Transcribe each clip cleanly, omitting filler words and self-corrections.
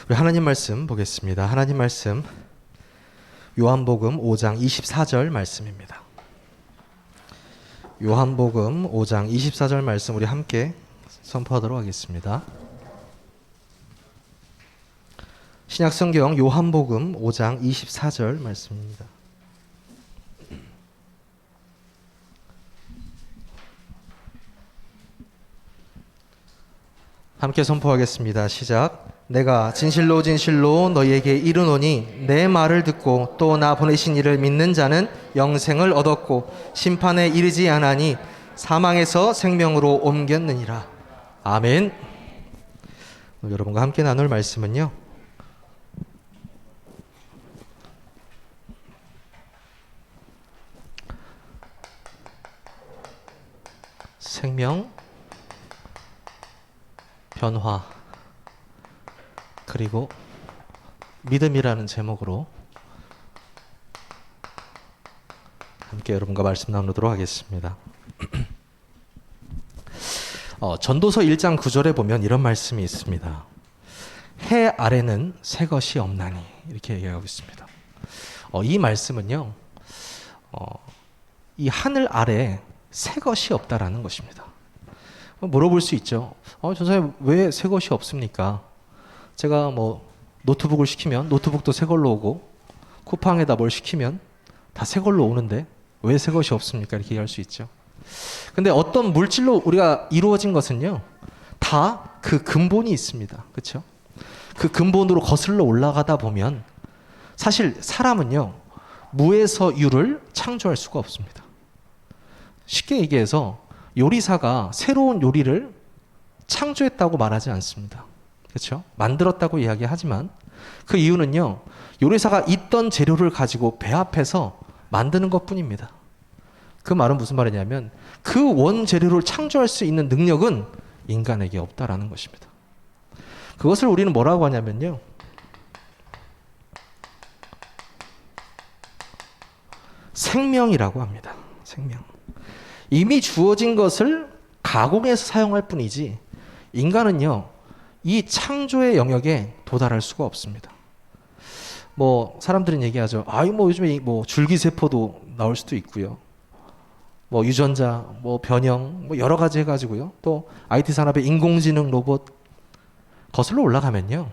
우리 하나님 말씀 보겠습니다. 하나님 말씀 요한복음 5장 24절 말씀입니다. 요한복음 5장 24절 말씀 우리 함께 선포하도록 하겠습니다. 신약성경 요한복음 5장 24절 말씀입니다. 함께 선포하겠습니다. 시작. 내가 진실로 진실로 너희에게 이르노니 내 말을 듣고 또 나 보내신 이를 믿는 자는 영생을 얻었고 심판에 이르지 아니하니 사망에서 생명으로 옮겼느니라. 아멘. 오늘 여러분과 함께 나눌 말씀은요, 생명, 변화, 그리고 믿음이라는 제목으로 함께 여러분과 말씀 나누도록 하겠습니다. 전도서 1장 9절에 보면 이런 말씀이 있습니다. 해 아래는 새 것이 없나니, 이렇게 얘기하고 있습니다. 이 말씀은요, 이 하늘 아래 새 것이 없다라는 것입니다. 물어볼 수 있죠. 전사님, 왜 새 것이 없습니까? 제가 노트북을 시키면 노트북도 새 걸로 오고, 쿠팡에다 뭘 시키면 다 새 걸로 오는데 왜 새 것이 없습니까? 이렇게 얘기할 수 있죠. 근데 어떤 물질로 우리가 이루어진 것은요, 다 그 근본이 있습니다. 그렇죠? 그 근본으로 거슬러 올라가다 보면 사실 사람은요, 무에서 유를 창조할 수가 없습니다. 쉽게 얘기해서 요리사가 새로운 요리를 창조했다고 말하지 않습니다. 그렇죠? 만들었다고 이야기하지만 그 이유는요, 요리사가 있던 재료를 가지고 배합해서 만드는 것뿐입니다. 그 말은 무슨 말이냐면 그 원재료를 창조할 수 있는 능력은 인간에게 없다라는 것입니다. 그것을 우리는 뭐라고 하냐면요, 생명이라고 합니다. 생명. 이미 주어진 것을 가공해서 사용할 뿐이지 인간은요, 이 창조의 영역에 도달할 수가 없습니다. 사람들은 얘기하죠. 요즘에 줄기세포도 나올 수도 있고요. 유전자, 변형, 여러 가지 해가지고요. 또 IT 산업의 인공지능 로봇 거슬러 올라가면요,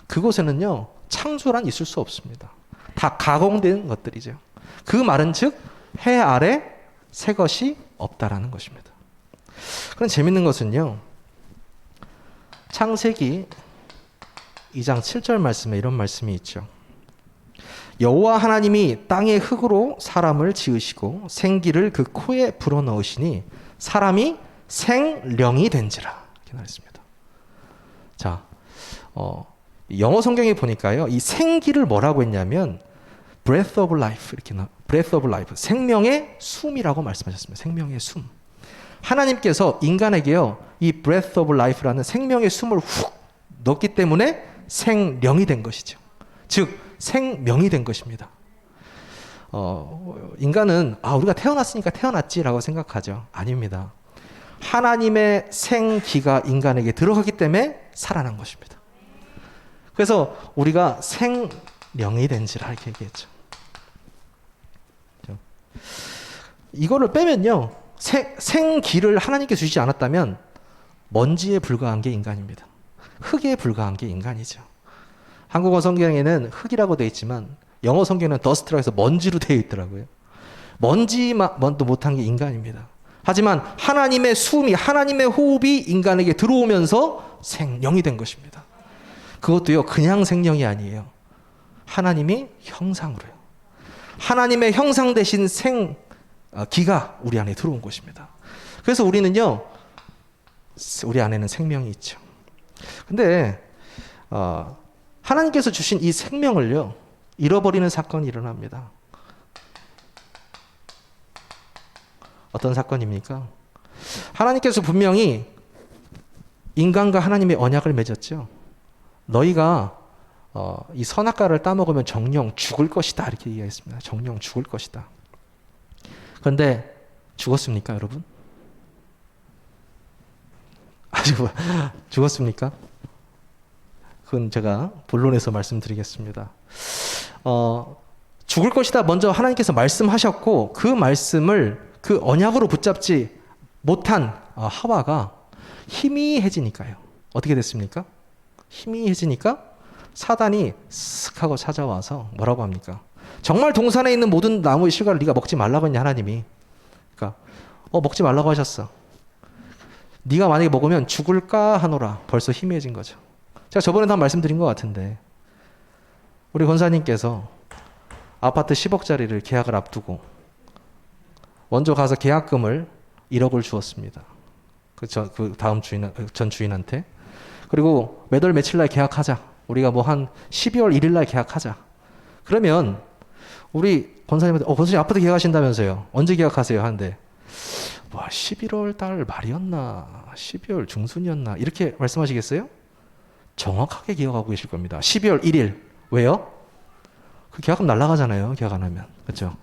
그곳에는요, 창조란 있을 수 없습니다. 다 가공된 것들이죠. 그 말은 즉 해 아래 새 것이 없다라는 것입니다. 그런 재밌는 것은요, 창세기 2장 7절 말씀에 이런 말씀이 있죠. 여호와 하나님이 땅의 흙으로 사람을 지으시고 생기를 그 코에 불어넣으시니 사람이 생령이 된지라. 이렇게 나왔습니다. 자, 영어 성경에 보니까요, 이 생기를 뭐라고 했냐면 breath of life, 이렇게 breath of life, 생명의 숨이라고 말씀하셨습니다. 생명의 숨. 하나님께서 인간에게요, 이 breath of life라는 생명의 숨을 훅 넣었기 때문에 생령이 된 것이죠. 즉 생명이 된 것입니다. 인간은 우리가 태어났으니까 태어났지라고 생각하죠. 아닙니다. 하나님의 생기가 인간에게 들어가기 때문에 살아난 것입니다. 그래서 우리가 생령이 된지라 이렇게 얘기했죠. 이거를 빼면요, 생기를 하나님께 주시지 않았다면 먼지에 불과한 게 인간입니다. 흙에 불과한 게 인간이죠. 한국어 성경에는 흙이라고 되어 있지만 영어 성경에는 dust라고 해서 먼지로 되어 있더라고요. 먼지만도 못한 게 인간입니다. 하지만 하나님의 숨이, 하나님의 호흡이 인간에게 들어오면서 생령이 된 것입니다. 그것도요, 그냥 생령이 아니에요. 하나님이 형상으로요. 하나님의 형상 대신 기가 우리 안에 들어온 것입니다. 그래서 우리는요, 우리 안에는 생명이 있죠. 근데 하나님께서 주신 이 생명을요, 잃어버리는 사건이 일어납니다. 어떤 사건입니까? 하나님께서 분명히 인간과 하나님의 언약을 맺었죠. 너희가 이 선악과를 따먹으면 정령 죽을 것이다, 이렇게 얘기했습니다. 정령 죽을 것이다. 그런데 죽었습니까, 여러분? 죽었습니까? 그건 제가 본론에서 말씀드리겠습니다. 죽을 것이다 먼저 하나님께서 말씀하셨고 그 말씀을 그 언약으로 붙잡지 못한 하와가 희미해지니까요. 어떻게 됐습니까? 희미해지니까 사단이 쓱 하고 찾아와서 뭐라고 합니까? 정말 동산에 있는 모든 나무의 실과를 네가 먹지 말라고 했냐 하나님이. 그러니까 먹지 말라고 하셨어. 네가 만약에 먹으면 죽을까 하노라. 벌써 희미해진 거죠. 제가 저번에도 한 말씀드린 것 같은데 우리 권사님께서 아파트 10억짜리를 계약을 앞두고 먼저 가서 계약금을 1억을 주었습니다. 그 다음 전 주인한테. 그리고 몇 월 며칠 날 계약하자. 우리가 뭐 한 12월 1일 날 계약하자. 그러면 우리 권사님한테 권사님 아파트 계약하신다면서요. 언제 계약하세요? 하는데 11월 달 말이었나 12월 중순이었나 이렇게 말씀하시겠어요? 정확하게 기억하고 계실 겁니다. 12월 1일. 왜요? 그 계약금 날라가잖아요. 계약 안 하면. 그렇죠?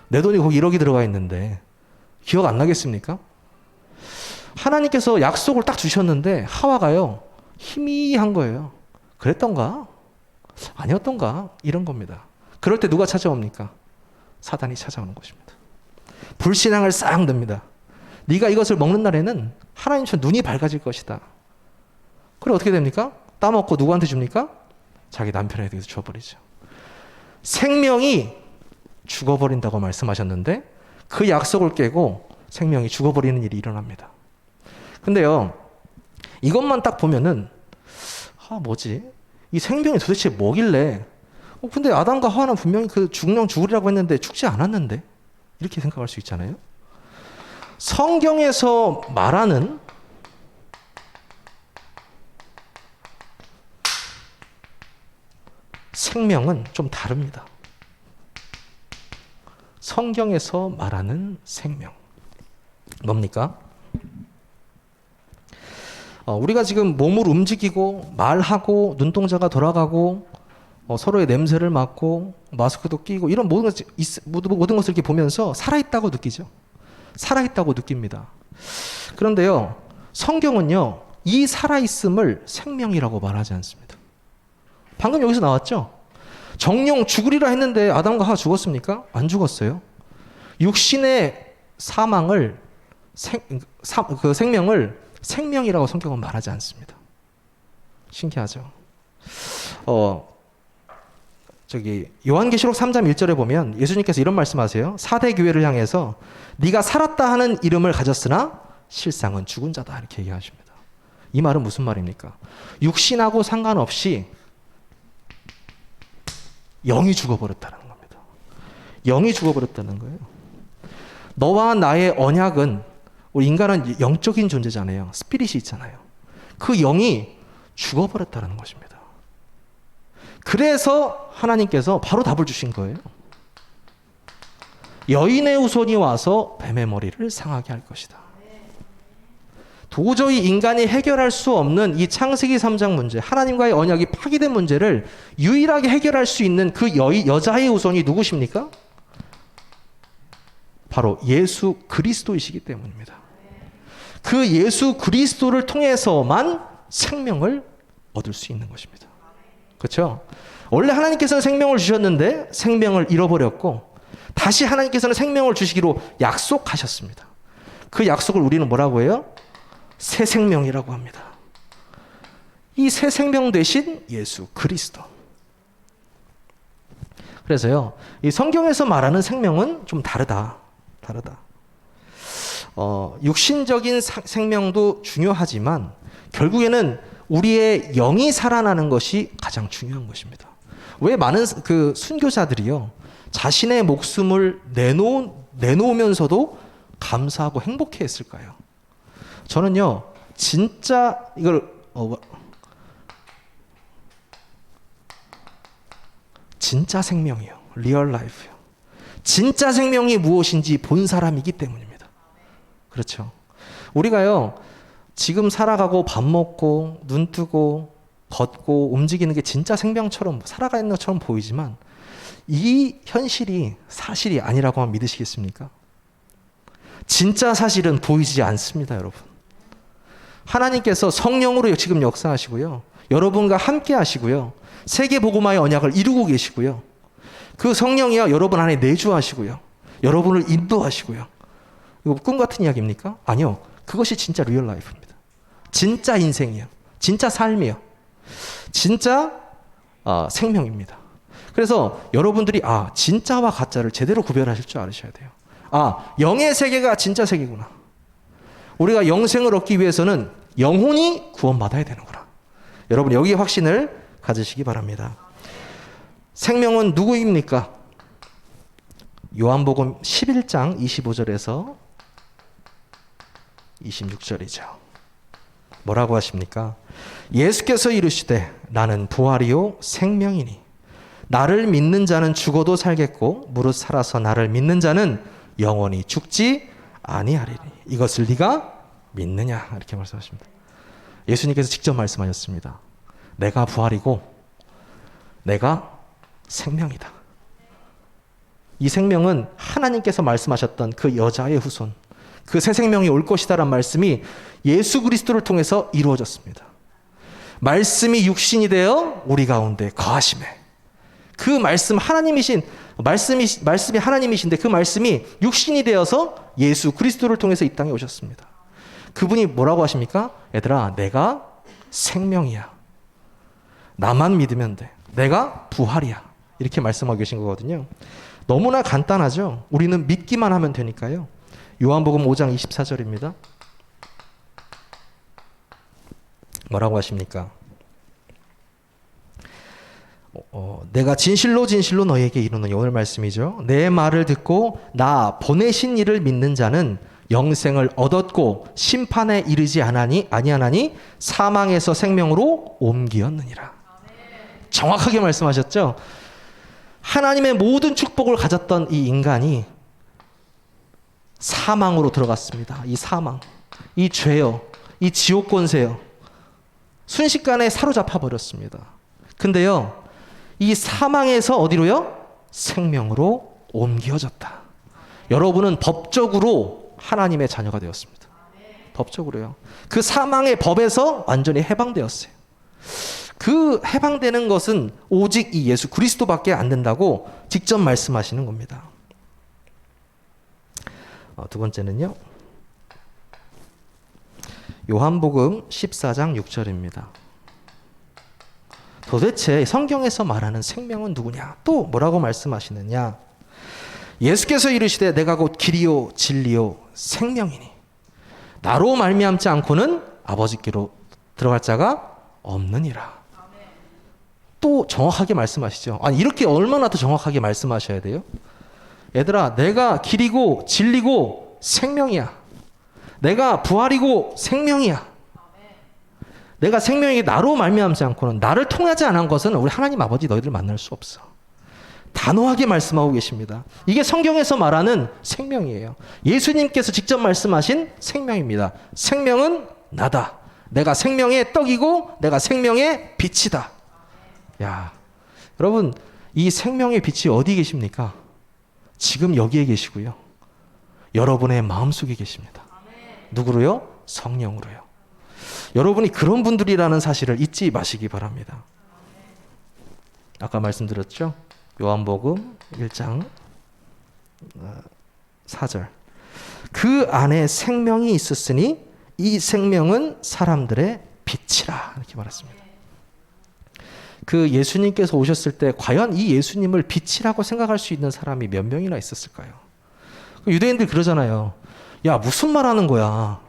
내 돈이 거기 1억이 들어가 있는데 기억 안 나겠습니까? 하나님께서 약속을 딱 주셨는데 하와가요. 희미한 거예요. 그랬던가? 아니었던가? 이런 겁니다. 그럴 때 누가 찾아옵니까? 사단이 찾아오는 것입니다. 불신앙을 싹 듭니다. 네가 이것을 먹는 날에는 하나님처럼 눈이 밝아질 것이다. 그래 어떻게 됩니까? 따먹고 누구한테 줍니까? 자기 남편에게 줘버리죠. 생명이 죽어버린다고 말씀하셨는데 그 약속을 깨고 생명이 죽어버리는 일이 일어납니다. 근데요, 이것만 딱 보면은 뭐지? 이 생명이 도대체 뭐길래 근데 아담과 하와는 분명히 그 죽으면 죽으리라고 했는데 죽지 않았는데 이렇게 생각할 수 있잖아요. 성경에서 말하는 생명은 좀 다릅니다. 성경에서 말하는 생명 뭡니까? 우리가 지금 몸을 움직이고 말하고 눈동자가 돌아가고 서로의 냄새를 맡고 마스크도 끼고 이런 모든 것을 이렇게 보면서 살아있다고 느끼죠. 살아있다고 느낍니다. 그런데요, 성경은요, 이 살아있음을 생명이라고 말하지 않습니다. 방금 여기서 나왔죠? 정령 죽으리라 했는데 아담과 하와 죽었습니까? 안 죽었어요. 육신의 사망을 그 생명을 생명이라고 성경은 말하지 않습니다. 신기하죠? 요한계시록 3장 1절에 보면 예수님께서 이런 말씀하세요. 4대 교회를 향해서 네가 살았다 하는 이름을 가졌으나 실상은 죽은 자다 이렇게 얘기하십니다. 이 말은 무슨 말입니까? 육신하고 상관없이 영이 죽어버렸다는 겁니다. 영이 죽어버렸다는 거예요. 너와 나의 언약은 우리 인간은 영적인 존재잖아요. 스피릿이 있잖아요. 그 영이 죽어버렸다는 것입니다. 그래서 하나님께서 바로 답을 주신 거예요. 여인의 후손이 와서 뱀의 머리를 상하게 할 것이다. 도저히 인간이 해결할 수 없는 이 창세기 3장 문제, 하나님과의 언약이 파기된 문제를 유일하게 해결할 수 있는 그 여자의 후손이 누구십니까? 바로 예수 그리스도이시기 때문입니다. 그 예수 그리스도를 통해서만 생명을 얻을 수 있는 것입니다. 그렇죠? 원래 하나님께서는 생명을 주셨는데 생명을 잃어버렸고 다시 하나님께서는 생명을 주시기로 약속하셨습니다. 그 약속을 우리는 뭐라고 해요? 새 생명이라고 합니다. 이 새 생명 되신 예수 그리스도. 그래서요, 이 성경에서 말하는 생명은 좀 다르다. 육신적인 생명도 중요하지만 결국에는 우리의 영이 살아나는 것이 가장 중요한 것입니다. 왜 많은 그 순교자들이요, 자신의 목숨을 내놓으면서도 감사하고 행복해 했을까요? 저는요, 진짜 이걸 진짜 생명이요, 리얼 라이프요. 진짜 생명이 무엇인지 본 사람이기 때문입니다. 그렇죠? 우리가요, 지금 살아가고 밥 먹고 눈 뜨고 걷고 움직이는 게 진짜 생명처럼 살아가는 것처럼 보이지만 이 현실이 사실이 아니라고 하면 믿으시겠습니까? 진짜 사실은 보이지 않습니다, 여러분. 하나님께서 성령으로 지금 역사하시고요. 여러분과 함께 하시고요. 세계 복음화의 언약을 이루고 계시고요. 그 성령이요 여러분 안에 내주하시고요. 여러분을 인도하시고요. 이거 꿈 같은 이야기입니까? 아니요. 그것이 진짜 리얼 라이프입니다. 진짜 인생이에요. 진짜 삶이에요. 진짜 생명입니다. 그래서 여러분들이 진짜와 가짜를 제대로 구별하실 줄 알으셔야 돼요. 영의 세계가 진짜 세계구나. 우리가 영생을 얻기 위해서는 영혼이 구원받아야 되는구나. 여러분 여기에 확신을 가지시기 바랍니다. 생명은 누구입니까? 요한복음 11장 25절에서 26절이죠. 뭐라고 하십니까? 예수께서 이르시되 나는 부활이요 생명이니 나를 믿는 자는 죽어도 살겠고 무릇 살아서 나를 믿는 자는 영원히 죽지 아니하리니 이것을 네가 믿느냐 이렇게 말씀하십니다. 예수님께서 직접 말씀하셨습니다. 내가 부활이고 내가 생명이다. 이 생명은 하나님께서 말씀하셨던 그 여자의 후손, 그 새 생명이 올 것이다라는 말씀이 예수 그리스도를 통해서 이루어졌습니다. 말씀이 육신이 되어 우리 가운데 거하심에 그 말씀 말씀이 하나님이신데 그 말씀이 육신이 되어서 예수 그리스도를 통해서 이 땅에 오셨습니다. 그분이 뭐라고 하십니까? 얘들아, 내가 생명이야. 나만 믿으면 돼. 내가 부활이야. 이렇게 말씀하고 계신 거거든요. 너무나 간단하죠. 우리는 믿기만 하면 되니까요. 요한복음 5장 24절입니다. 뭐라고 하십니까? 내가 진실로 진실로 너희에게 이르노니 오늘 말씀이죠. 내 말을 듣고 나 보내신 이를 믿는 자는 영생을 얻었고 심판에 이르지 아니하나니 사망에서 생명으로 옮기었느니라. 정확하게 말씀하셨죠. 하나님의 모든 축복을 가졌던 이 인간이 사망으로 들어갔습니다. 이 사망, 이 죄요, 이 지옥 권세요. 순식간에 사로잡아 버렸습니다. 근데요, 이 사망에서 어디로요? 생명으로 옮겨졌다. 여러분은 법적으로 하나님의 자녀가 되었습니다. 법적으로요. 그 사망의 법에서 완전히 해방되었어요. 그 해방되는 것은 오직 이 예수 그리스도밖에 안 된다고 직접 말씀하시는 겁니다. 두 번째는요. 요한복음 14장 6절입니다. 도대체 성경에서 말하는 생명은 누구냐? 또 뭐라고 말씀하시느냐? 예수께서 이르시되 내가 곧 길이요 진리요 생명이니 나로 말미암지 않고는 아버지께로 들어갈 자가 없느니라. 또 정확하게 말씀하시죠. 아니 이렇게 얼마나 더 정확하게 말씀하셔야 돼요? 얘들아, 내가 길이고 진리고 생명이야. 내가 부활이고 생명이야. 내가 생명이 나로 말미암지 않고는 나를 통하지 않은 것은 우리 하나님 아버지 너희들 만날 수 없어. 단호하게 말씀하고 계십니다. 이게 성경에서 말하는 생명이에요. 예수님께서 직접 말씀하신 생명입니다. 생명은 나다. 내가 생명의 떡이고 내가 생명의 빛이다. 야, 여러분 이 생명의 빛이 어디 계십니까? 지금 여기에 계시고요. 여러분의 마음속에 계십니다. 누구로요? 성령으로요. 여러분이 그런 분들이라는 사실을 잊지 마시기 바랍니다. 아까 말씀드렸죠? 요한복음 1장 4절. 그 안에 생명이 있었으니 이 생명은 사람들의 빛이라. 이렇게 말했습니다. 그 예수님께서 오셨을 때 과연 이 예수님을 빛이라고 생각할 수 있는 사람이 몇 명이나 있었을까요? 유대인들 그러잖아요. 야, 무슨 말 하는 거야?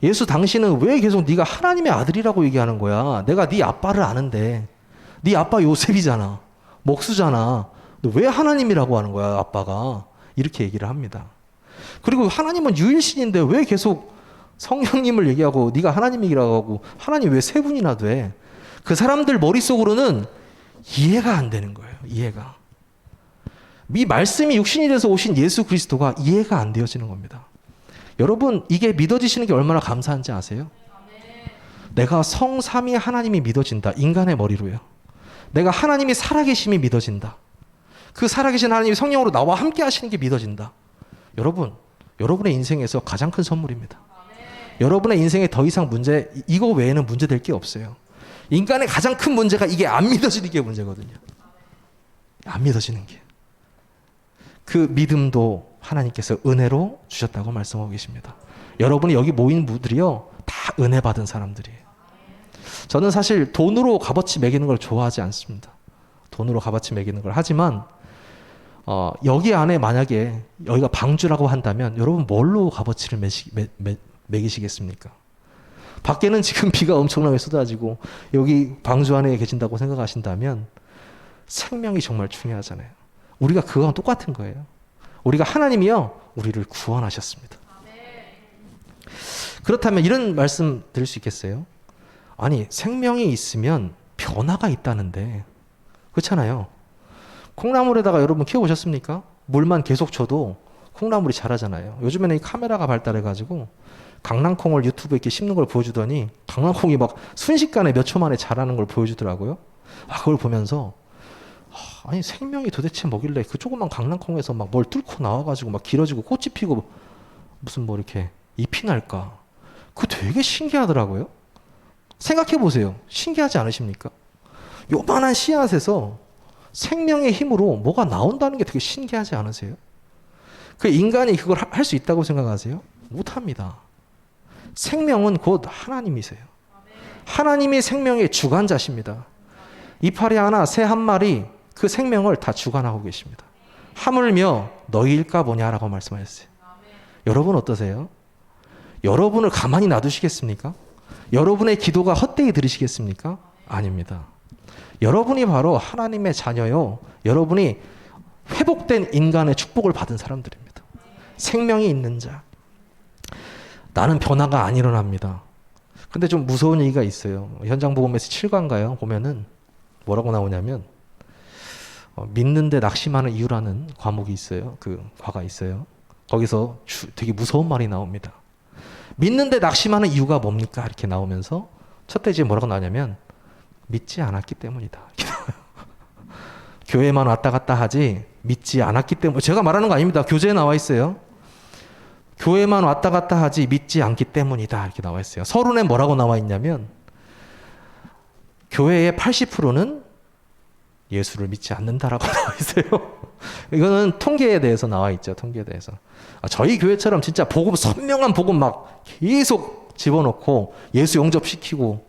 예수 당신은 왜 계속 네가 하나님의 아들이라고 얘기하는 거야? 내가 네 아빠를 아는데. 네 아빠 요셉이잖아. 목수잖아. 너 왜 하나님이라고 하는 거야, 아빠가? 이렇게 얘기를 합니다. 그리고 하나님은 유일신인데 왜 계속 성령님을 얘기하고 네가 하나님이라고 하고 하나님 왜 세 분이나 돼? 그 사람들 머릿속으로는 이해가 안 되는 거예요. 이해가. 이 말씀이 육신이 돼서 오신 예수 그리스도가 이해가 안 되어지는 겁니다. 여러분 이게 믿어지시는 게 얼마나 감사한지 아세요? 내가 성삼위 하나님이 믿어진다. 인간의 머리로요. 내가 하나님이 살아계심이 믿어진다. 그 살아계신 하나님이 성령으로 나와 함께 하시는 게 믿어진다. 여러분, 여러분의 인생에서 가장 큰 선물입니다. 여러분의 인생에 더 이상 이거 외에는 문제될 게 없어요. 인간의 가장 큰 문제가 이게 안 믿어지는 게 문제거든요. 안 믿어지는 게. 그 믿음도 하나님께서 은혜로 주셨다고 말씀하고 계십니다. 여러분이 여기 모인 분들이요, 다 은혜 받은 사람들이에요. 저는 사실 돈으로 값어치 매기는 걸 좋아하지 않습니다. 돈으로 값어치 매기는 걸 하지만 여기 안에 만약에 여기가 방주라고 한다면 여러분 뭘로 값어치를 매기시겠습니까? 밖에는 지금 비가 엄청나게 쏟아지고 여기 방주 안에 계신다고 생각하신다면 생명이 정말 중요하잖아요. 우리가 그거랑 똑같은 거예요. 우리가 하나님이요, 우리를 구원하셨습니다. 그렇다면 이런 말씀 드릴 수 있겠어요? 아니, 생명이 있으면 변화가 있다는데, 그렇잖아요. 콩나물에다가 여러분 키워보셨습니까? 물만 계속 줘도 콩나물이 자라잖아요. 요즘에는 이 카메라가 발달해가지고 강낭콩을 유튜브에 이렇게 심는 걸 보여주더니 강낭콩이 막 순식간에 몇 초 만에 자라는 걸 보여주더라고요. 그걸 보면서 아니, 생명이 도대체 뭐길래 그 조그만 강낭콩에서 막 뭘 뚫고 나와가지고 막 길어지고 꽃이 피고 무슨 뭐 이렇게 잎이 날까? 그거 되게 신기하더라고요. 생각해 보세요. 신기하지 않으십니까? 요만한 씨앗에서 생명의 힘으로 뭐가 나온다는 게 되게 신기하지 않으세요? 그 인간이 그걸 할 수 있다고 생각하세요? 못합니다. 생명은 곧 하나님이세요. 하나님이 생명의 주관자십니다. 이파리 하나, 새 한 마리, 그 생명을 다 주관하고 계십니다. 하물며 너희일까 보냐라고 말씀하셨어요. 여러분 어떠세요? 여러분을 가만히 놔두시겠습니까? 여러분의 기도가 헛되이 들으시겠습니까? 아닙니다. 여러분이 바로 하나님의 자녀요. 여러분이 회복된 인간의 축복을 받은 사람들입니다. 생명이 있는 자. 나는 변화가 안 일어납니다. 근데 좀 무서운 얘기가 있어요. 현장복음에서 7과인가요? 보면은 뭐라고 나오냐면 믿는데 낙심하는 이유라는 과목이 있어요. 그 과가 있어요. 거기서 되게 무서운 말이 나옵니다. 믿는데 낙심하는 이유가 뭡니까? 이렇게 나오면서 첫 대지에 뭐라고 나오냐면 믿지 않았기 때문이다. 이렇게 나와요. 교회만 왔다 갔다 하지 믿지 않았기 때문에. 제가 말하는 거 아닙니다. 교재에 나와 있어요. 교회만 왔다 갔다 하지 믿지 않기 때문이다. 이렇게 나와 있어요. 서론에 뭐라고 나와 있냐면 교회의 80%는 예수를 믿지 않는다라고 나와 있어요. 이거는 통계에 대해서 나와 있죠. 통계에 대해서. 저희 교회처럼 진짜 복음, 선명한 복음 막 계속 집어넣고 예수 영접시키고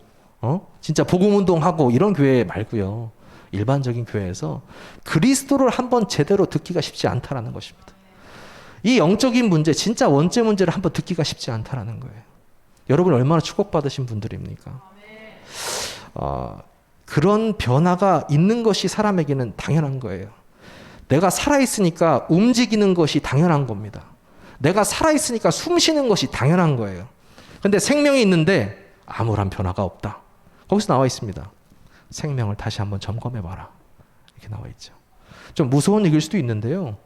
진짜 복음 운동하고 이런 교회 말고요. 일반적인 교회에서 그리스도를 한번 제대로 듣기가 쉽지 않다라는 것입니다. 이 영적인 문제, 진짜 원죄 문제를 한번 듣기가 쉽지 않다라는 거예요. 여러분 얼마나 축복받으신 분들입니까? 그런 변화가 있는 것이 사람에게는 당연한 거예요. 내가 살아있으니까 움직이는 것이 당연한 겁니다. 내가 살아있으니까 숨 쉬는 것이 당연한 거예요. 근데 생명이 있는데 아무런 변화가 없다. 거기서 나와 있습니다. 생명을 다시 한번 점검해봐라. 이렇게 나와 있죠. 좀 무서운 얘기일 수도 있는데요.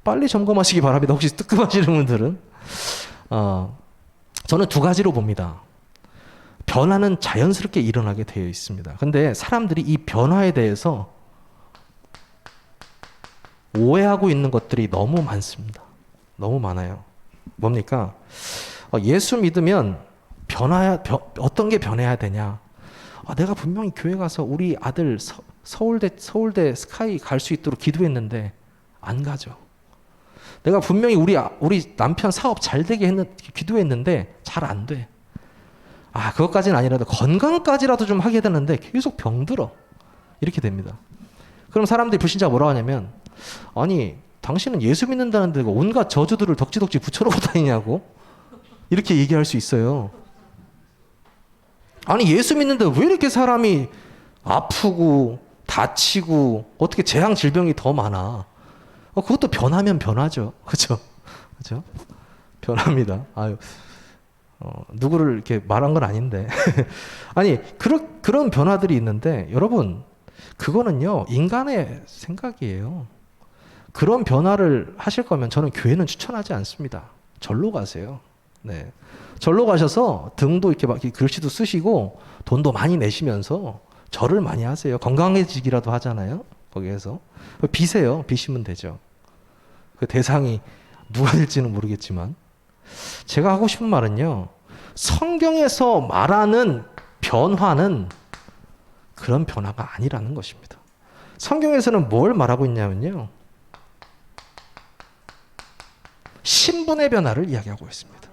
빨리 점검하시기 바랍니다. 혹시 뜨끔하시는 분들은. 저는 두 가지로 봅니다. 변화는 자연스럽게 일어나게 되어 있습니다. 근데 사람들이 이 변화에 대해서 오해하고 있는 것들이 너무 많습니다. 너무 많아요. 뭡니까? 예수 믿으면 어떤 게 변해야 되냐? 내가 분명히 교회 가서 우리 아들 서울대 스카이 갈 수 있도록 기도했는데 안 가죠. 내가 분명히 우리 남편 사업 잘 되게 기도했는데 잘 안 돼. 그것까지는 아니라도 건강까지라도 좀 하게 되는데 계속 병들어. 이렇게 됩니다. 그럼 사람들이 불신자가 뭐라고 하냐면 아니 당신은 예수 믿는다는데 온갖 저주들을 덕지덕지 붙여놓고 다니냐고 이렇게 얘기할 수 있어요. 아니 예수 믿는데 왜 이렇게 사람이 아프고 다치고 어떻게 재앙 질병이 더 많아. 그것도 변하면 변하죠. 그렇죠? 그렇죠? 변합니다. 누구를 이렇게 말한 건 아닌데. 아니, 그런 변화들이 있는데, 여러분, 그거는요, 인간의 생각이에요. 그런 변화를 하실 거면 저는 교회는 추천하지 않습니다. 절로 가세요. 네. 절로 가셔서 등도 이렇게 막 글씨도 쓰시고 돈도 많이 내시면서 절을 많이 하세요. 건강해지기라도 하잖아요. 거기에서. 비세요. 비시면 되죠. 그 대상이 누가 될지는 모르겠지만. 제가 하고 싶은 말은요. 성경에서 말하는 변화는 그런 변화가 아니라는 것입니다. 성경에서는 뭘 말하고 있냐면요, 신분의 변화를 이야기하고 있습니다.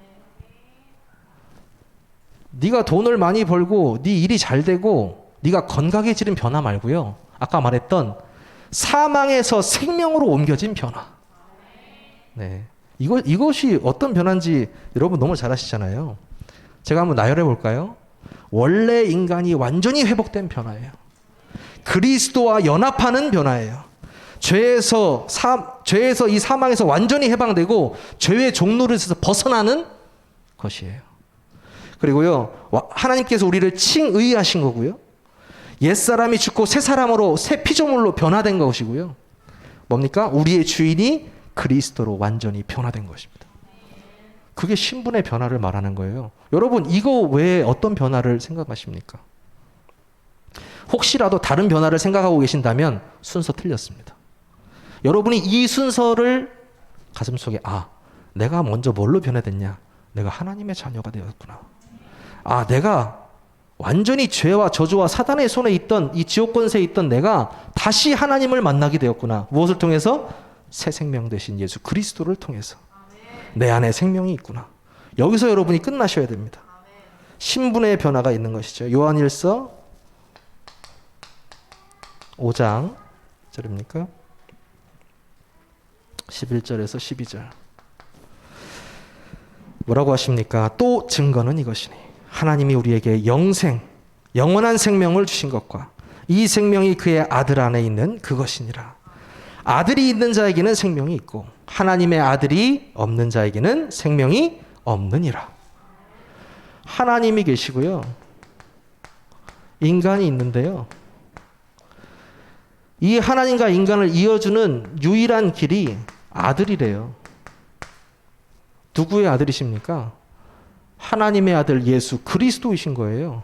네가 돈을 많이 벌고 네 일이 잘 되고 네가 건강해지는 변화 말고요, 아까 말했던 사망에서 생명으로 옮겨진 변화. 네, 이것이 어떤 변화인지 여러분 너무 잘 아시잖아요. 제가 한번 나열해 볼까요? 원래 인간이 완전히 회복된 변화예요. 그리스도와 연합하는 변화예요. 죄에서 이 사망에서 완전히 해방되고 죄의 종노릇에서 벗어나는 것이에요. 그리고요, 하나님께서 우리를 칭의하신 거고요, 옛사람이 죽고 새 사람으로 새 피조물로 변화된 것이고요, 뭡니까? 우리의 주인이 그리스도로 완전히 변화된 것입니다. 그게 신분의 변화를 말하는 거예요. 여러분, 이거 외에 어떤 변화를 생각하십니까? 혹시라도 다른 변화를 생각하고 계신다면 순서 틀렸습니다. 여러분이 이 순서를 가슴속에, 내가 먼저 뭘로 변화됐냐? 내가 하나님의 자녀가 되었구나. 내가 완전히 죄와 저주와 사단의 손에 있던, 이 지옥 권세에 있던 내가 다시 하나님을 만나게 되었구나. 무엇을 통해서? 새 생명 되신 예수 그리스도를 통해서 내 안에 생명이 있구나. 여기서 여러분이 끝나셔야 됩니다. 신분의 변화가 있는 것이죠. 요한일서 5장 절입니까? 11절에서 12절. 뭐라고 하십니까? 또 증거는 이것이니 하나님이 우리에게 영원한 생명을 주신 것과 이 생명이 그의 아들 안에 있는 그것이니라. 아들이 있는 자에게는 생명이 있고 하나님의 아들이 없는 자에게는 생명이 없느니라. 하나님이 계시고요, 인간이 있는데요, 이 하나님과 인간을 이어주는 유일한 길이 아들이래요. 누구의 아들이십니까? 하나님의 아들 예수 그리스도이신 거예요.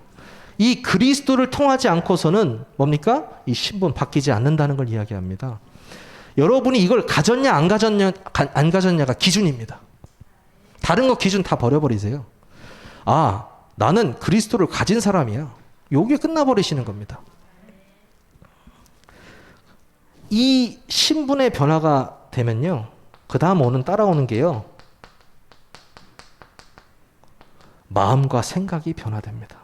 이 그리스도를 통하지 않고서는 뭡니까? 이 신분 바뀌지 않는다는 걸 이야기합니다. 여러분이 이걸 가졌냐 안 가졌냐가 기준입니다. 다른 거 기준 다 버려버리세요. 나는 그리스도를 가진 사람이야. 여기에 끝나버리시는 겁니다. 이 신분의 변화가 되면요, 그 다음 따라오는 게요, 마음과 생각이 변화됩니다.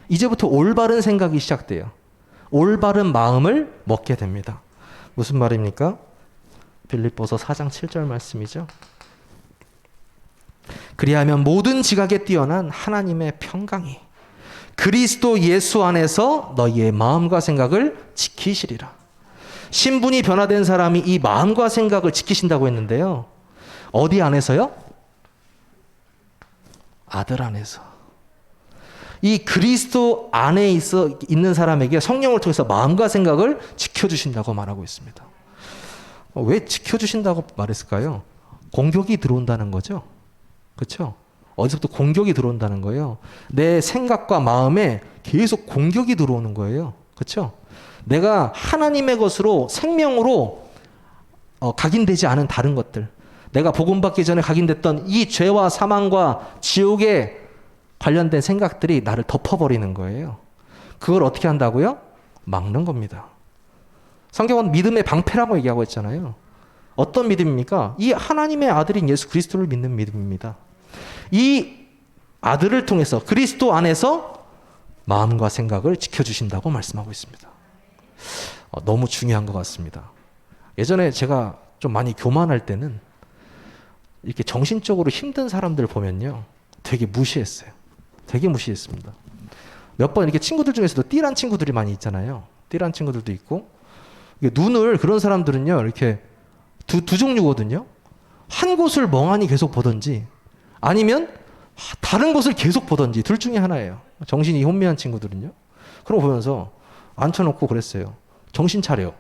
이제부터 올바른 생각이 시작돼요. 올바른 마음을 먹게 됩니다. 무슨 말입니까? 빌립보서 4장 7절 말씀이죠. 그리하면 모든 지각에 뛰어난 하나님의 평강이 그리스도 예수 안에서 너희의 마음과 생각을 지키시리라. 신분이 변화된 사람이 이 마음과 생각을 지키신다고 했는데요, 어디 안에서요? 아들 안에서. 이 그리스도 안에 있는 사람에게 성령을 통해서 마음과 생각을 지켜주신다고 말하고 있습니다. 왜 지켜주신다고 말했을까요? 공격이 들어온다는 거죠. 그렇죠? 어디서부터 공격이 들어온다는 거예요. 내 생각과 마음에 계속 공격이 들어오는 거예요. 그렇죠? 내가 하나님의 것으로 생명으로 각인되지 않은 다른 것들, 내가 복음 받기 전에 각인됐던 이 죄와 사망과 지옥에 관련된 생각들이 나를 덮어버리는 거예요. 그걸 어떻게 한다고요? 막는 겁니다. 성경은 믿음의 방패라고 얘기하고 있잖아요. 어떤 믿음입니까? 이 하나님의 아들인 예수 그리스도를 믿는 믿음입니다. 이 아들을 통해서 그리스도 안에서 마음과 생각을 지켜주신다고 말씀하고 있습니다. 너무 중요한 것 같습니다. 예전에 제가 좀 많이 교만할 때는 이렇게 정신적으로 힘든 사람들 보면요, 되게 무시했어요. 되게 무시했습니다. 몇 번 이렇게 친구들 중에서도 띠란 친구들이 많이 있잖아요. 띠란 친구들도 있고, 눈을, 그런 사람들은요, 이렇게 두 종류거든요. 한 곳을 멍하니 계속 보든지 아니면 다른 곳을 계속 보든지, 둘 중에 하나예요. 정신이 혼미한 친구들은요. 그런 거 보면서 앉혀놓고 그랬어요. 정신 차려.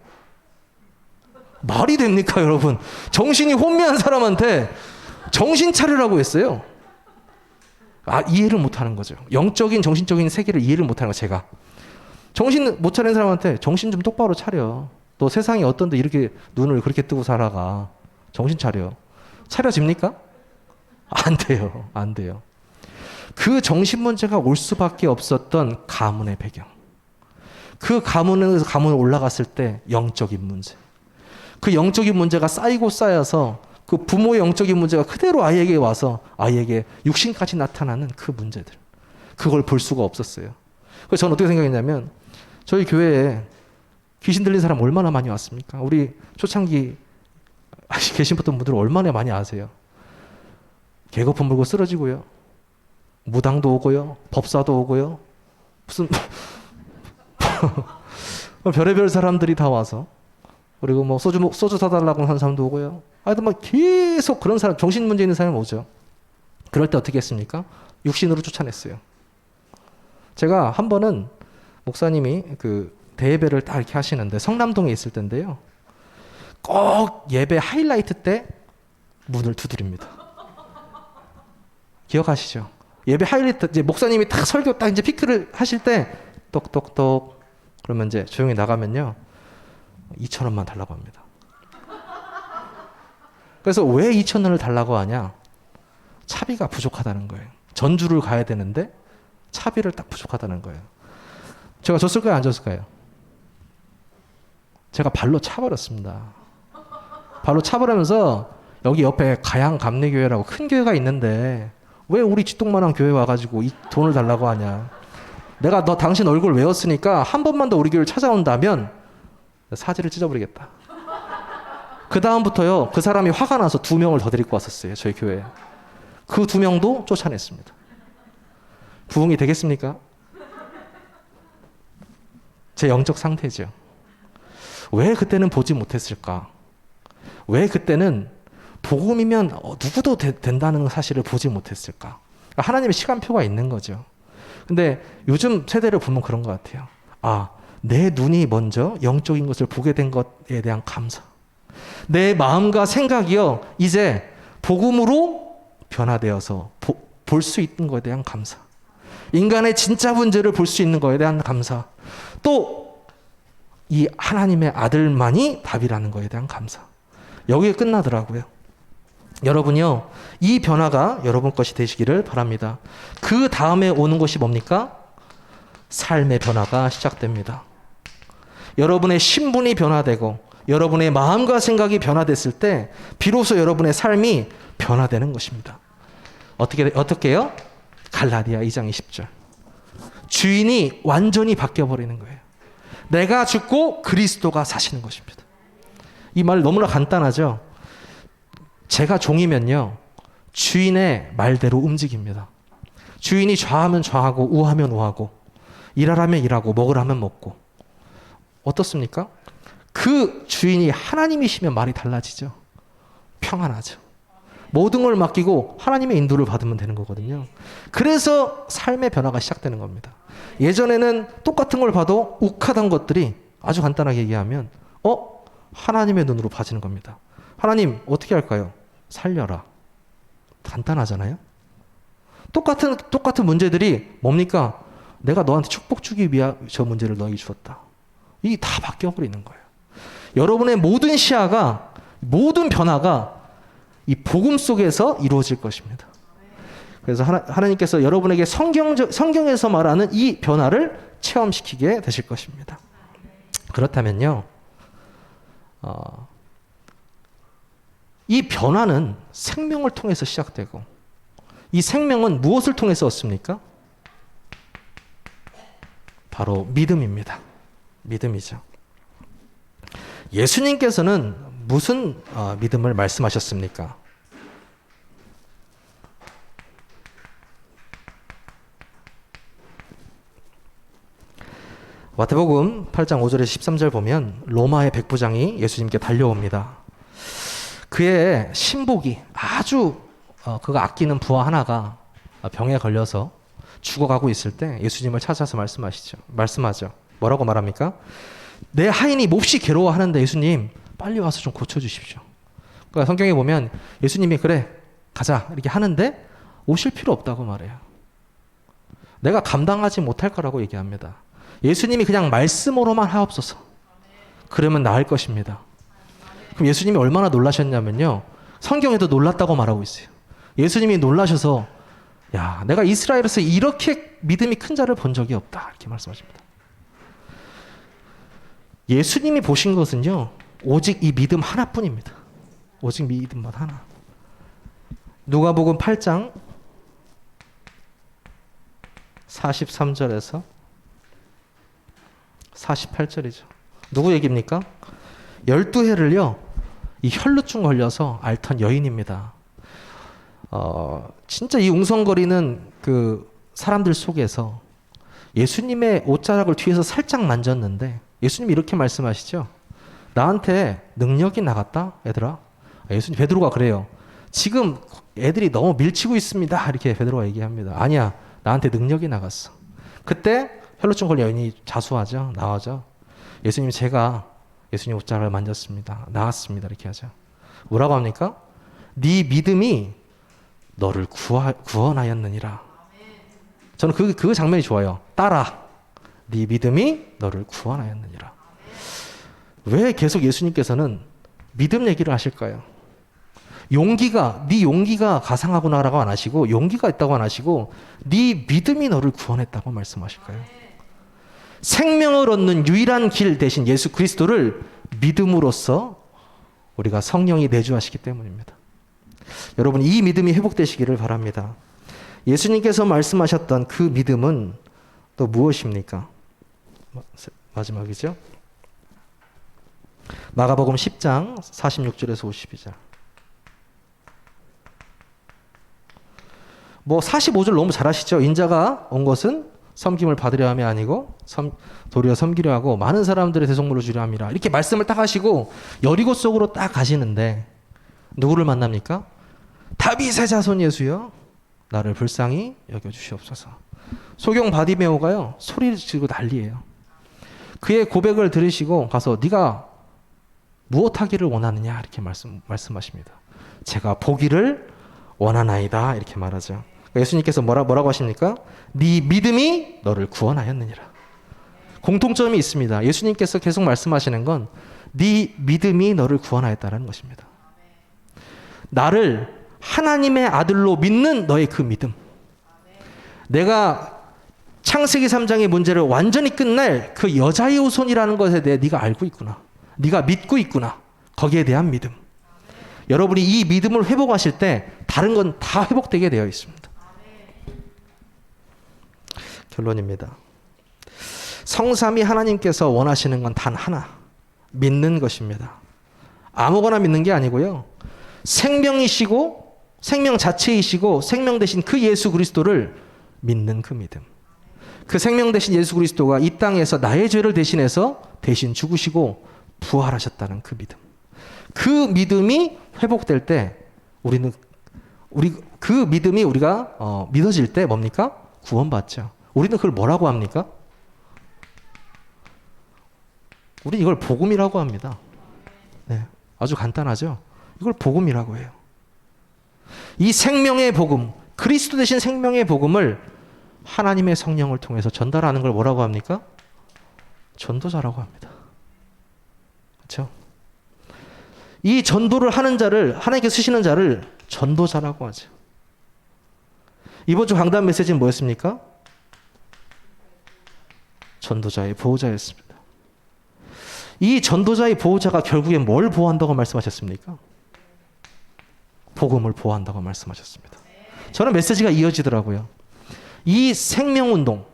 말이 됩니까, 여러분? 정신이 혼미한 사람한테 정신 차리라고 했어요. 이해를 못하는 거죠. 영적인 정신적인 세계를 이해를 못하는 거. 제가 정신 못 차리는 사람한테 정신 좀 똑바로 차려. 너 세상이 어떤데 이렇게 눈을 그렇게 뜨고 살아가. 정신 차려. 차려집니까? 안 돼요. 안 돼요. 그 정신 문제가 올 수밖에 없었던 가문의 배경, 그 가문에서 가문을 올라갔을 때 영적인 문제. 그 영적인 문제가 쌓이고 쌓여서 그 부모의 영적인 문제가 그대로 아이에게 와서 아이에게 육신까지 나타나는 그 문제들. 그걸 볼 수가 없었어요. 그래서 저는 어떻게 생각했냐면 저희 교회에 귀신 들린 사람 얼마나 많이 왔습니까? 우리 초창기 계신 분들 얼마나 많이 아세요? 개거품 물고 쓰러지고요. 무당도 오고요. 법사도 오고요. 무슨 별의별 사람들이 다 와서 그리고 뭐 소주 사달라고 하는 사람도 오고요. 하여튼 막 계속 그런 사람, 정신 문제 있는 사람이 오죠. 그럴 때 어떻게 했습니까? 육신으로 쫓아냈어요. 제가 한 번은 목사님이 그 대예배를 딱 이렇게 하시는데 성남동에 있을 때인데요. 꼭 예배 하이라이트 때 문을 두드립니다. 기억하시죠? 예배 하이라이트 이제 목사님이 딱 설교 딱 이제 피크를 하실 때 똑똑똑 그러면 이제 조용히 나가면요 2,000원만 달라고 합니다. 그래서 왜 2,000원을 달라고 하냐? 차비가 부족하다는 거예요. 전주를 가야 되는데 차비를 딱 부족하다는 거예요. 제가 줬을까요? 안 줬을까요? 제가 발로 차버렸습니다. 발로 차버리면서 여기 옆에 가양 감리교회라고 큰 교회가 있는데 왜 우리 쥐똥만한 교회 와가지고 이 돈을 달라고 하냐. 내가 너 당신 얼굴 외웠으니까 한 번만 더 우리 교회를 찾아온다면 사지를 찢어버리겠다. 그 다음부터요 그 사람이 화가 나서 2명을 더 데리고 왔었어요. 저희 교회에. 그 2명도 쫓아냈습니다. 부흥이 되겠습니까? 제 영적 상태죠. 왜 그때는 보지 못했을까? 왜 그때는 복음이면 누구도 된다는 사실을 보지 못했을까? 그러니까 하나님의 시간표가 있는 거죠. 근데 요즘 세대를 보면 그런 것 같아요. 아, 내 눈이 먼저 영적인 것을 보게 된 것에 대한 감사. 내 마음과 생각이요, 이제 복음으로 변화되어서 볼 수 있는 것에 대한 감사. 인간의 진짜 문제를 볼 수 있는 것에 대한 감사. 또 이 하나님의 아들만이 답이라는 것에 대한 감사. 여기에 끝나더라고요. 여러분요, 이 변화가 여러분 것이 되시기를 바랍니다. 그 다음에 오는 것이 뭡니까? 삶의 변화가 시작됩니다. 여러분의 신분이 변화되고 여러분의 마음과 생각이 변화됐을 때 비로소 여러분의 삶이 변화되는 것입니다. 어떻게요? 갈라디아 2장 20절. 주인이 완전히 바뀌어버리는 거예요. 내가 죽고 그리스도가 사시는 것입니다. 이 말 너무나 간단하죠? 제가 종이면요, 주인의 말대로 움직입니다. 주인이 좌하면 좌하고 우하면 우하고 일하라면 일하고 먹으라면 먹고. 어떻습니까? 그 주인이 하나님이시면 말이 달라지죠. 평안하죠. 모든 걸 맡기고 하나님의 인도를 받으면 되는 거거든요. 그래서 삶의 변화가 시작되는 겁니다. 예전에는 똑같은 걸 봐도 욱하던 것들이 아주 간단하게 얘기하면 하나님의 눈으로 봐지는 겁니다. 하나님 어떻게 할까요? 살려라. 간단하잖아요. 똑같은 문제들이 뭡니까? 내가 너한테 축복 주기 위한 저 문제를 너에게 주었다. 이게 다 바뀌어버리는 거예요. 여러분의 모든 시야가, 모든 변화가 이 복음 속에서 이루어질 것입니다. 그래서 하나님께서 여러분에게 성경에서 말하는 이 변화를 체험시키게 되실 것입니다. 그렇다면요, 이 변화는 생명을 통해서 시작되고, 이 생명은 무엇을 통해서 얻습니까? 바로 믿음입니다. 믿음이죠. 예수님께서는 무슨 믿음을 말씀하셨습니까? 마태복음 8장 5절에서 13절 보면 로마의 백부장이 예수님께 달려옵니다. 그의 신복이 아주 그가 아끼는 부하 하나가 병에 걸려서 죽어가고 있을 때 예수님을 찾아서 말씀하죠. 뭐라고 말합니까? 내 하인이 몹시 괴로워하는데 예수님 빨리 와서 좀 고쳐주십시오. 그러니까 성경에 보면 예수님이 그래 가자 이렇게 하는데 오실 필요 없다고 말해요. 내가 감당하지 못할 거라고 얘기합니다. 예수님이 그냥 말씀으로만 하옵소서. 그러면 나을 것입니다. 그럼 예수님이 얼마나 놀라셨냐면요, 성경에도 놀랐다고 말하고 있어요. 예수님이 놀라셔서 내가 이스라엘에서 이렇게 믿음이 큰 자를 본 적이 없다 이렇게 말씀하십니다. 예수님이 보신 것은요, 오직 이 믿음 하나뿐입니다. 오직 믿음만 하나. 누가복음 8장 43절에서 48절이죠. 누구 얘기입니까? 12해를요, 이 혈루증 걸려서 앓던 여인입니다. 진짜 이 웅성거리는 그 사람들 속에서 예수님의 옷자락을 뒤에서 살짝 만졌는데 예수님이 이렇게 말씀하시죠. 나한테 능력이 나갔다, 얘들아. 예수님, 베드로가 그래요. 지금 애들이 너무 밀치고 있습니다. 이렇게 베드로가 얘기합니다. 아니야, 나한테 능력이 나갔어. 그때 혈루증 걸린 여인이 자수하죠. 나와죠. 예수님, 제가 예수님 옷자락을 만졌습니다. 나았습니다. 이렇게 하죠. 뭐라고 합니까? 네 믿음이 너를 구원하였느니라. 저는 그 장면이 좋아요. 따라. 네 믿음이 너를 구원하였느니라. 왜 계속 예수님께서는 믿음 얘기를 하실까요? 네 용기가 가상하구나라고 안 하시고, 용기가 있다고 안 하시고, 네 믿음이 너를 구원했다고 말씀하실까요? 생명을 얻는 유일한 길 대신 예수 그리스도를 믿음으로써 우리가 성령이 내주하시기 때문입니다. 여러분, 이 믿음이 회복되시기를 바랍니다. 예수님께서 말씀하셨던 그 믿음은 또 무엇입니까? 마지막이죠. 마가복음 10장 46절에서 52절. 45절 너무 잘 아시죠? 인자가 온 것은 섬김을 받으려 함이 아니고 도리어 섬기려 하고 많은 사람들의 대속물을 주려 함이라. 이렇게 말씀을 딱 하시고 여리고 속으로 딱 가시는데 누구를 만납니까? 다윗의 자손 예수여, 나를 불쌍히 여겨주시옵소서. 소경 바디메오가요, 소리를 지르고 난리예요. 그의 고백을 들으시고 가서 네가 무엇하기를 원하느냐 이렇게 말씀하십니다. 제가 보기를 원하나이다 이렇게 말하죠. 예수님께서 뭐라고 하십니까? 네 믿음이 너를 구원하였느니라. 공통점이 있습니다. 예수님께서 계속 말씀하시는 건 네 믿음이 너를 구원하였다는 것입니다. 나를 하나님의 아들로 믿는 너의 그 믿음. 내가 창세기 3장의 문제를 완전히 끝낼 그 여자의 후손이라는 것에 대해 네가 알고 있구나. 네가 믿고 있구나. 거기에 대한 믿음. 여러분이 이 믿음을 회복하실 때 다른 건 다 회복되게 되어 있습니다. 결론입니다. 성삼위 하나님께서 원하시는 건 단 하나, 믿는 것입니다. 아무거나 믿는 게 아니고요. 생명이시고 생명 자체이시고 생명 대신 그 예수 그리스도를 믿는 그 믿음. 그 생명 대신 예수 그리스도가 이 땅에서 나의 죄를 대신해서 대신 죽으시고 부활하셨다는 그 믿음. 그 믿음이 회복될 때 그 믿음이 우리가 믿어질 때 뭡니까? 구원받죠. 우리는 그걸 뭐라고 합니까? 우리 이걸 복음이라고 합니다. 네, 아주 간단하죠? 이걸 복음이라고 해요. 이 생명의 복음, 그리스도 대신 생명의 복음을 하나님의 성령을 통해서 전달하는 걸 뭐라고 합니까? 전도자라고 합니다. 그렇죠? 이 전도를 하는 자를, 하나님께 쓰시는 자를 전도자라고 하죠. 이번 주 강단 메시지는 뭐였습니까? 전도자의 보호자였습니다. 이 전도자의 보호자가 결국에 뭘 보호한다고 말씀하셨습니까? 복음을 보호한다고 말씀하셨습니다. 저는 메시지가 이어지더라고요. 이 생명운동,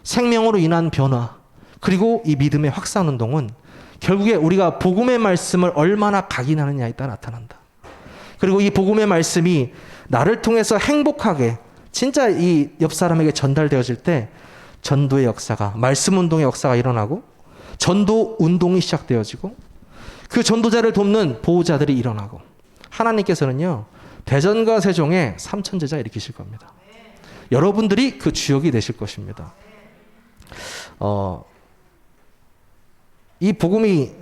생명으로 인한 변화, 그리고 이 믿음의 확산운동은 결국에 우리가 복음의 말씀을 얼마나 각인하느냐에 따라 나타난다. 그리고 이 복음의 말씀이 나를 통해서 행복하게 진짜 이 옆 사람에게 전달되어질 때 전도의 역사가, 말씀 운동의 역사가 일어나고 전도 운동이 시작되어지고 그 전도자를 돕는 보호자들이 일어나고 하나님께서는요, 대전과 세종에 3,000제자 일으키실 겁니다. 여러분들이 그 주역이 되실 것입니다. 이 복음이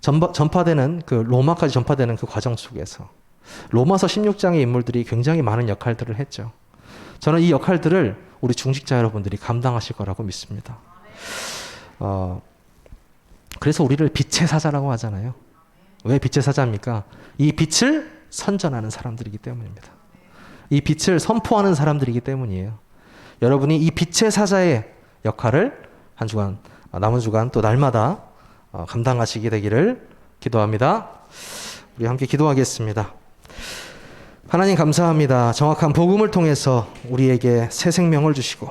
전파되는 그 로마까지 전파되는 그 과정 속에서 로마서 16장의 인물들이 굉장히 많은 역할들을 했죠. 저는 이 역할들을 우리 중직자 여러분들이 감당하실 거라고 믿습니다. 그래서 우리를 빛의 사자라고 하잖아요. 왜 빛의 사자입니까? 이 빛을 선전하는 사람들이기 때문입니다. 이 빛을 선포하는 사람들이기 때문이에요. 여러분이 이 빛의 사자의 역할을 한 주간, 남은 주간 또 날마다 감당하시게 되기를 기도합니다. 우리 함께 기도하겠습니다. 하나님 감사합니다. 정확한 복음을 통해서 우리에게 새 생명을 주시고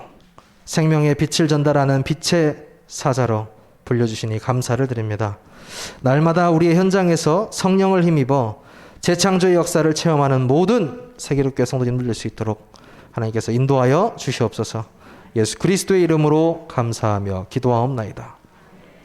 생명의 빛을 전달하는 빛의 사자로 불려주시니 감사를 드립니다. 날마다 우리의 현장에서 성령을 힘입어 재창조의 역사를 체험하는 모든 세계로교회 성도님들 될 수 있도록 하나님께서 인도하여 주시옵소서. 예수 그리스도의 이름으로 감사하며 기도하옵나이다.